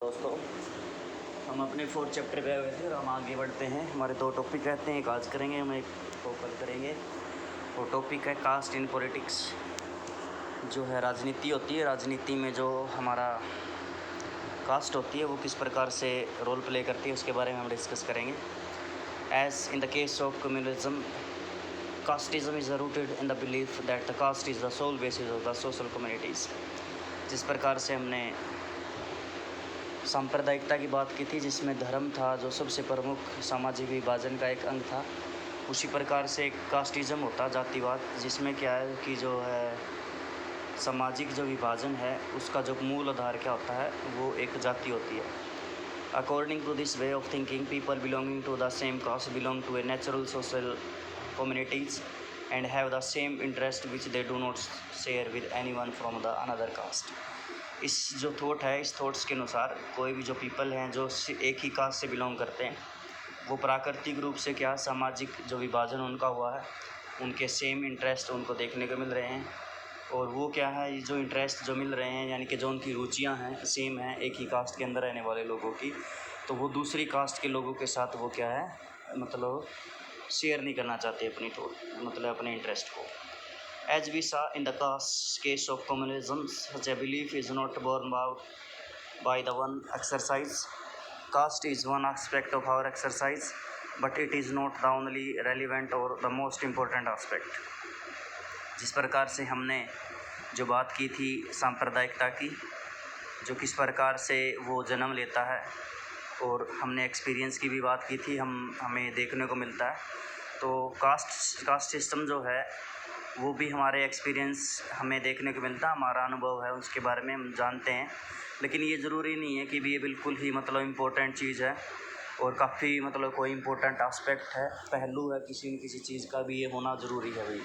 दोस्तों, हम अपने 4th चैप्टर पे आए हुए थे और हम आगे बढ़ते हैं। हमारे 2 टॉपिक रहते हैं, एक आज करेंगे, हम एक को कल करेंगे। वो टॉपिक है कास्ट इन पॉलिटिक्स। जो है राजनीति होती है, राजनीति में जो हमारा कास्ट होती है वो किस प्रकार से रोल प्ले करती है उसके बारे में हम डिस्कस करेंगे। As in the case of communalism, casteism is rooted in the belief that the caste is the sole basis of the social communities. जिस प्रकार से हमने सांप्रदायिकता की बात की थी, जिसमें धर्म था जो सबसे प्रमुख सामाजिक विभाजन का एक अंग था, उसी प्रकार से एक कास्टिज्म होता, जातिवाद, जिसमें क्या है कि जो है सामाजिक जो विभाजन है उसका जो मूल आधार क्या होता है वो एक जाति होती है। According to this way of thinking, people belonging to the same caste belong to a natural social communities and have the same interest which they do not share with anyone from the another caste। इस जो thought है, इस thoughts के अनुसार कोई भी जो people हैं जो एक ही कास्ट से बिलोंग करते हैं, वो प्राकृतिक रूप से क्या सामाजिक जो विभाजन उनका हुआ है, उनके सेम इंटरेस्ट उनको देखने को मिल रहे हैं। और वो क्या है, जो इंटरेस्ट जो मिल रहे हैं यानी कि जो उनकी रुचियां हैं सेम हैं एक ही कास्ट के अंदर रहने वाले लोगों की, तो वो दूसरी कास्ट के लोगों के साथ वो क्या है मतलब शेयर नहीं करना चाहते अपनी मतलब अपने इंटरेस्ट को। As we saw in the case of communism, such a belief is not borne about by the one exercise. Caste is one aspect of our exercise, but it is not the only relevant or the most important aspect। जिस प्रकार से हमने जो बात की थी सांप्रदायिकता की, जो किस प्रकार से वो जन्म लेता है, और हमने एक्सपीरियंस की भी बात की थी, हमें देखने को मिलता है। तो कास्ट सिस्टम जो है वो भी हमारे एक्सपीरियंस हमें देखने को मिलता है, हमारा अनुभव है उसके बारे में हम जानते हैं। लेकिन ये ज़रूरी नहीं है कि ये बिल्कुल ही मतलब इम्पोर्टेंट चीज़ है और काफ़ी मतलब कोई इम्पोर्टेंट आस्पेक्ट है, पहलू है किसी न किसी चीज़ का भी ये होना ज़रूरी है भाई।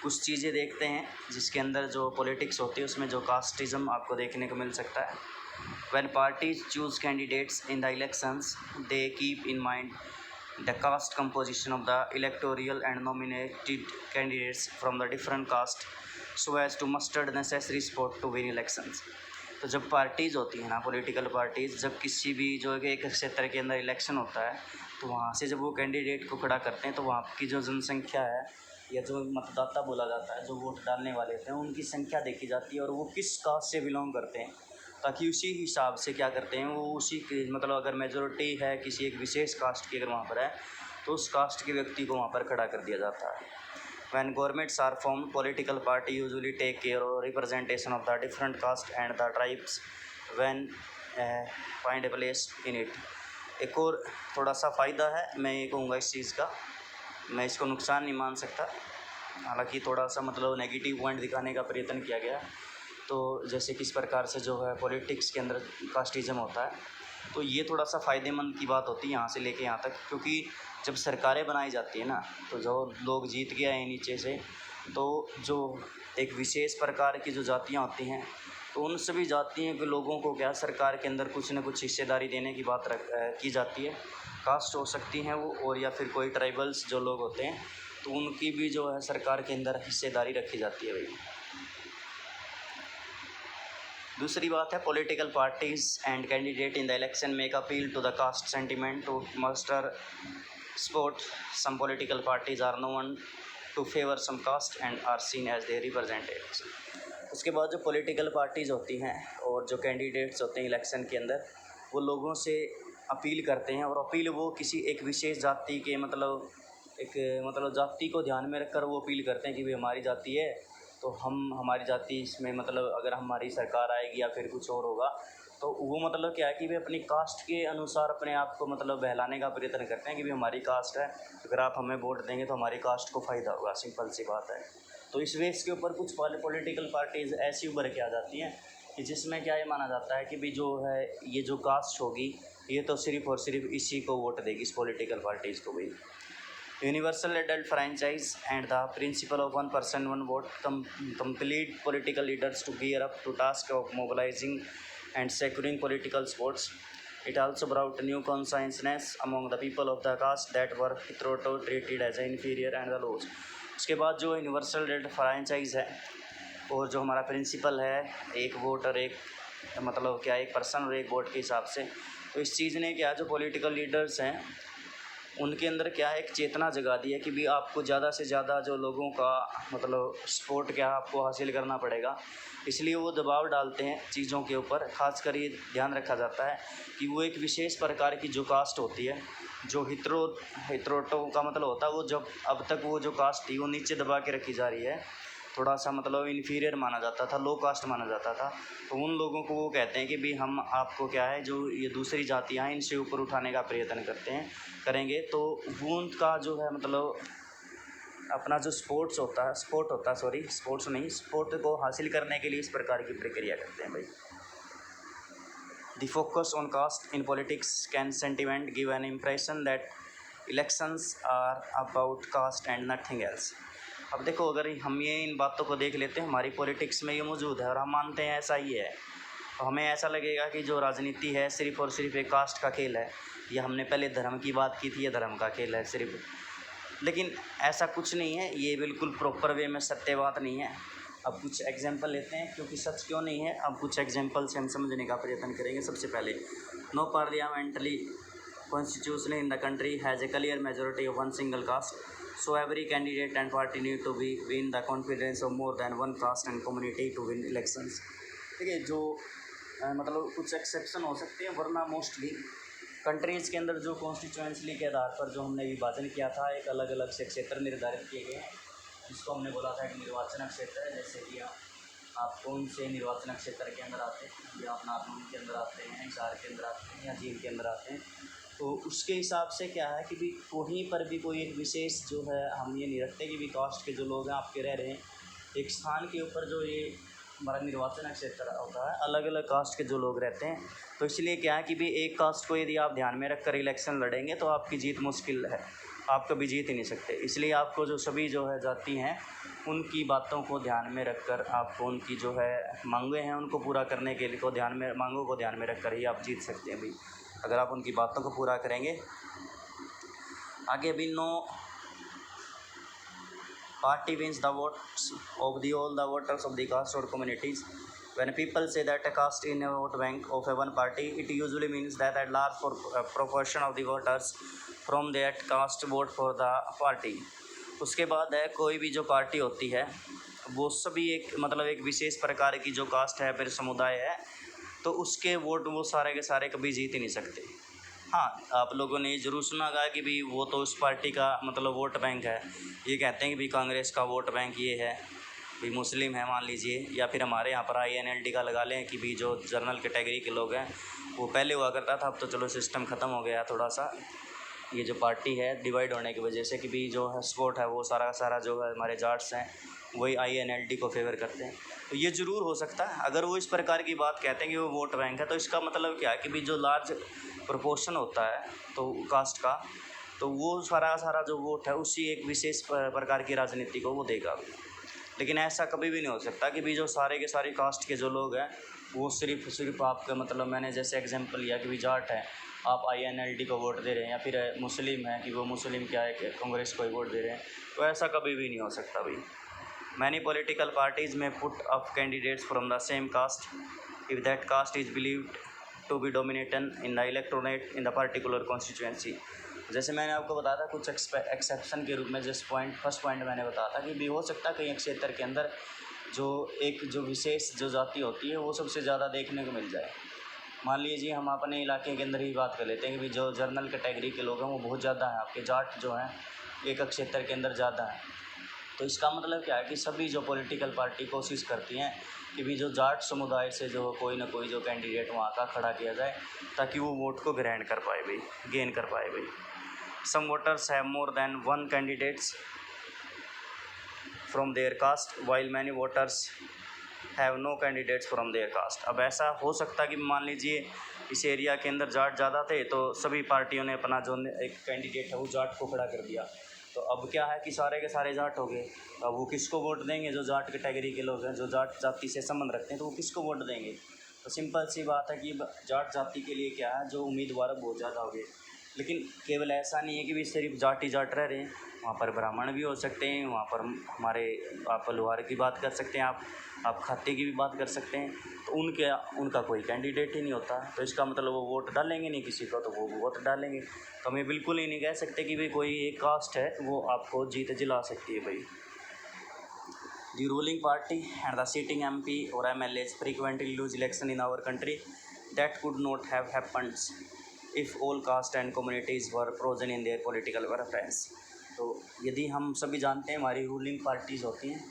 कुछ चीज़ें देखते हैं जिसके अंदर जो पॉलिटिक्स होती है उसमें जो कास्टिज़म आपको देखने को मिल सकता है। When parties choose candidates in the elections, they keep in mind the caste composition of the electoral and nominated candidates from the different caste so as to muster the necessary support to win elections। तो जब parties होती हैं ना, political parties, जब किसी भी जो एक क्षेत्र के अंदर इलेक्शन होता है तो वहाँ से जब वो कैंडिडेट को खड़ा करते हैं तो वहाँ की जो जनसंख्या है या जो मतदाता बोला जाता है, जो वोट डालने वाले होते हैं, उनकी संख्या देखी जाती है और वो किस कास्ट से बिलोंग करते हैं, ताकि उसी हिसाब से क्या करते हैं वो उसी मतलब अगर मेजॉरिटी है किसी एक विशेष कास्ट की अगर वहाँ पर है तो उस कास्ट के व्यक्ति को वहाँ पर खड़ा कर दिया जाता है। When governments are formed, political party usually take care of representation of the different caste and the tribes when find a place in it। एक और थोड़ा सा फ़ायदा है, मैं ये कहूँगा इस चीज़ का, मैं इसको नुकसान नहीं मान सकता, हालांकि थोड़ा सा मतलब नेगेटिव पॉइंट दिखाने का प्रयत्न किया गया। तो जैसे किस प्रकार से जो है पॉलिटिक्स के अंदर कास्टिज्म होता है, तो ये थोड़ा सा फ़ायदेमंद की बात होती है यहाँ से लेके यहाँ तक, क्योंकि जब सरकारें बनाई जाती है ना तो जो लोग जीत के आए नीचे से, तो जो एक विशेष प्रकार की जो जातियाँ होती हैं तो उन सभी जातियों के लोगों को क्या सरकार के अंदर कुछ न कुछ हिस्सेदारी देने की बात की जाती है। कास्ट हो सकती हैं वो, और या फिर कोई ट्राइबल्स जो लोग होते हैं तो उनकी भी जो है सरकार के अंदर हिस्सेदारी रखी जाती है भाई। दूसरी बात है, political parties and candidate in the election make appeal to the caste sentiment to muster support. Some political parties are known to favour some caste and are seen as their representatives. उसके बाद जो political parties होती हैं और जो candidates होते हैं election के अंदर, वो लोगों से अपील करते हैं, और अपील वो किसी एक विशेष जाति के मतलब एक जाति को ध्यान में रखकर वो अपील करते हैं कि भाई हमारी जाति है तो हमारी जाति इसमें मतलब अगर हमारी सरकार आएगी या फिर कुछ और होगा तो वो मतलब क्या है कि वे अपनी कास्ट के अनुसार अपने आप को मतलब बहलाने का प्रयत्न करते हैं कि भाई हमारी कास्ट है, अगर आप हमें वोट देंगे तो हमारी कास्ट को फ़ायदा होगा, सिंपल सी बात है। तो इस बेस के ऊपर कुछ पॉलिटिकल पार्टीज़ ऐसी उभर के आ जाती हैं कि जिसमें क्या ये माना जाता है कि भाई जो है ये जो कास्ट होगी ये तो सिर्फ़ और सिर्फ इसी को वोट देगी, इस पॉलिटिकल पार्टीज़ को भाई। Universal adult franchise and the principle of one person one vote complete political leaders to gear up to task of mobilizing and securing political supports। It also brought new consciousness among the people of the caste that were hitherto treated as inferior and the lowest। उसके बाद जो universal adult franchise है और जो हमारा principal है एक vote और एक मतलब क्या एक पर्सन और एक वोट के हिसाब से। तो इस चीज़ ने क्या जो पॉलिटिकल लीडर्स हैं उनके अंदर क्या है एक चेतना जगा दी है कि भी आपको ज़्यादा से ज़्यादा जो लोगों का मतलब सपोर्ट क्या आपको हासिल करना पड़ेगा। इसलिए वो दबाव डालते हैं चीज़ों के ऊपर। ख़ासकर ये ध्यान रखा जाता है कि वो एक विशेष प्रकार की जो कास्ट होती है, जो हितरोटों का मतलब होता है, वो जब अब तक वो जो कास्ट थी वो नीचे दबा के रखी जा रही है, थोड़ा सा मतलब इन्फीरियर माना जाता था, लो कास्ट माना जाता था। तो उन लोगों को वो कहते हैं कि भी हम आपको क्या है जो ये दूसरी जातियाँ हैं इनसे ऊपर उठाने का प्रयत्न करेंगे। तो वो उनका जो है मतलब अपना जो स्पोर्ट्स को हासिल करने के लिए इस प्रकार की प्रक्रिया करते हैं भाई। The focus on caste in politics can sentiment give an impression that elections are about caste and nothing else. अब देखो अगर हम ये इन बातों को देख लेते हैं, हमारी पॉलिटिक्स में ये मौजूद है और हम मानते हैं ऐसा ही है, तो हमें ऐसा लगेगा कि जो राजनीति है सिर्फ़ और सिर्फ एक कास्ट का खेल है, या हमने पहले धर्म की बात की थी, ये धर्म का खेल है सिर्फ। लेकिन ऐसा कुछ नहीं है, ये बिल्कुल प्रॉपर वे में सत्य बात नहीं है। अब कुछ एग्जांपल लेते हैं, क्योंकि सच क्यों नहीं है, अब कुछ एग्जांपल से हम समझने का प्रयत्न करेंगे। सबसे पहले, no parliamentary constitution in the country has a clear majority of one single caste, so every candidate and party need to be win the confidence of more than one caste and community to win elections। ठीक है, जो मतलब कुछ exception हो सकते हैं, वरना mostly countries के अंदर जो कॉन्स्टिट्यूएंसी के आधार पर जो हमने विभाजन किया था, एक अलग अलग से क्षेत्र निर्धारित किए गए हैं, जिसको हमने बोला था एक निर्वाचन क्षेत्र है। जैसे कि आप कौन से निर्वाचन क्षेत्र के अंदर आते हैं, या आप नागौर के अंदर आते हैं, हिसार के अंदर आते हैं, या जींद के अंदर आते हैं, तो उसके हिसाब से क्या है कि भी कहीं पर भी कोई एक विशेष जो है, हम ये नहीं रखते कि भी कास्ट के जो लोग हैं आपके रह रहे हैं एक स्थान के ऊपर, जो ये हमारा निर्वाचन क्षेत्र होता है, अलग अलग कास्ट के जो लोग रहते हैं। तो इसलिए क्या है कि भी एक कास्ट को यदि आप ध्यान में रखकर इलेक्शन लड़ेंगे तो आपकी जीत मुश्किल है, आप कभी जीत ही नहीं सकते। इसलिए आपको जो सभी जो है जाति हैं उनकी बातों को ध्यान में रखकर, आपको उनकी जो है मांगें हैं उनको पूरा करने के लिए मांगों को ध्यान में रखकर ही आप जीत सकते हैं भाई, अगर आप उनकी बातों को पूरा करेंगे। आगे भी, no party wins the votes of all the voters of the caste or communities. When people say that a caste in a vote bank of a one party, it usually means that a large proportion of the voters from that caste vote for the party। उसके बाद है, कोई भी जो party होती है वो सभी एक मतलब एक विशेष प्रकार की जो कास्ट है फिर समुदाय है, तो उसके वोट वो सारे के सारे कभी जीत ही नहीं सकते। हाँ, आप लोगों ने ज़रूर सुना होगा कि भी वो तो उस पार्टी का मतलब वोट बैंक है। ये कहते हैं कि भी कांग्रेस का वोट बैंक ये है, भी मुस्लिम है मान लीजिए, या फिर हमारे यहाँ पर INLD का लगा लें कि भी जो जनरल कैटेगरी के लोग हैं, वो पहले हुआ करता था, अब तो चलो सिस्टम ख़त्म हो गया थोड़ा सा, ये जो पार्टी है डिवाइड होने की वजह से, कि भी जो है सपोर्ट है वो सारा जो है हमारे जाट्स हैं वही INLD को फेवर करते हैं। तो ये ज़रूर हो सकता है, अगर वो इस प्रकार की बात कहते हैं कि वो वोट बैंक है, तो इसका मतलब क्या है कि भी जो लार्ज प्रोपोर्शन होता है तो कास्ट का, तो वो सारा जो वोट है उसी एक विशेष प्रकार की राजनीति को वो देगा। लेकिन ऐसा कभी भी नहीं हो सकता कि भी जो सारे के सारे कास्ट के जो लोग हैं वो सिर्फ आपका मतलब, मैंने जैसे एग्जांपल लिया कि भी जाट है, आप INLD को वोट दे रहे हैं, या फिर मुस्लिम है कि वो मुस्लिम क्या है कांग्रेस को ही वोट दे रहे हैं, तो ऐसा कभी भी नहीं हो सकता भाई। मैनी पॉलिटिकल पार्टीज़ में put up candidates from the same caste if that caste is believed to be dominated in the electorate in the particular constituency. जैसे मैंने आपको बताया था कुछ एक्सेप्शन के रूप में, जिस फर्स्ट पॉइंट मैंने बताया था कि भी हो सकता है कहीं क्षेत्र के अंदर जो विशेष जो जाति होती है वो सबसे ज़्यादा देखने को मिल जाए। मान लीजिए हम अपने इलाके के अंदर ही बात कर लेते हैं कि भी जो जनरल कैटेगरी के लोग हैं वो बहुत ज़्यादा हैं, आपके जाट जो हैं एक क्षेत्र के अंदर ज़्यादा हैं। तो इसका मतलब क्या है कि सभी जो पॉलिटिकल पार्टी कोशिश करती हैं कि भी जो जाट समुदाय से जो कोई ना कोई जो कैंडिडेट वहाँ का खड़ा किया जाए, ताकि वो वोट को गेन कर पाए भाई। Some voters have more than one candidates from their caste while many voters have no candidates from their caste. अब ऐसा हो सकता है कि मान लीजिए इस एरिया के अंदर जाट ज़्यादा थे, तो सभी पार्टियों ने अपना जो एक कैंडिडेट है वो जाट को खड़ा कर दिया, तो अब क्या है कि सारे के सारे जाट हो गए। अब वो किसको वोट देंगे? जो जाट कैटेगरी के लोग हैं, जो जाट जाति से संबंध रखते हैं, तो वो किसको वोट देंगे? तो सिंपल सी बात है कि जाट जाति के लिए क्या है, जो उम्मीदवार बहुत ज़्यादा हो गए। लेकिन केवल ऐसा नहीं है कि भी सिर्फ जाट ही जाट रह रहे हैं, वहाँ पर ब्राह्मण भी हो सकते हैं, वहाँ पर हमारे आप लोहार की बात कर सकते हैं, आप खाते की भी बात कर सकते हैं। तो उनका कोई कैंडिडेट ही नहीं होता, तो इसका मतलब वो वोट डालेंगे नहीं किसी को, तो वो वोट डालेंगे। तो हमें बिल्कुल ही नहीं कह सकते कि भाई कोई एक कास्ट है वो आपको जीत दिला सकती है भाई। The ruling party and the sitting MP or MLAs frequently lose election in our country. That could not have happened if all caste and communities were frozen in their political preference. तो यदि हम सभी जानते हैं हमारी ruling parties होती हैं,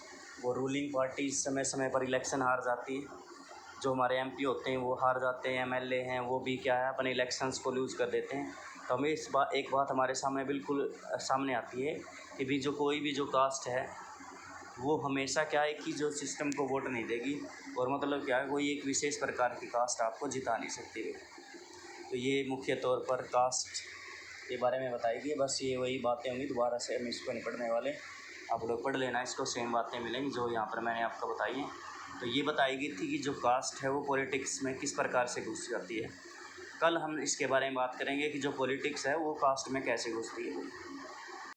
वो रूलिंग पार्टीज समय समय पर इलेक्शन हार जाती है। जो हमारे MP होते हैं वो हार जाते हैं, MLA हैं वो भी क्या है अपने इलेक्शंस को लूज़ कर देते हैं। तो हमें एक बात हमारे सामने बिल्कुल सामने आती है कि भी जो कोई भी जो कास्ट है वो हमेशा क्या है कि जो सिस्टम को वोट नहीं देगी, और मतलब क्या है कोई एक विशेष प्रकार की कास्ट आपको जिता नहीं सकती है। तो ये मुख्य तौर पर कास्ट के बारे में बताएगी। बस ये वही बातें होंगी, दोबारा से हम इसको नहीं पढ़ने वाले, आप लोग पढ़ लेना इसको, सेम बातें मिलेंगी जो यहाँ पर मैंने आपको बताई हैं। तो ये बताई गई थी कि जो कास्ट है वो पॉलिटिक्स में किस प्रकार से घुस जाती है। कल हम इसके बारे में बात करेंगे कि जो पॉलिटिक्स है वो कास्ट में कैसे घुसती है।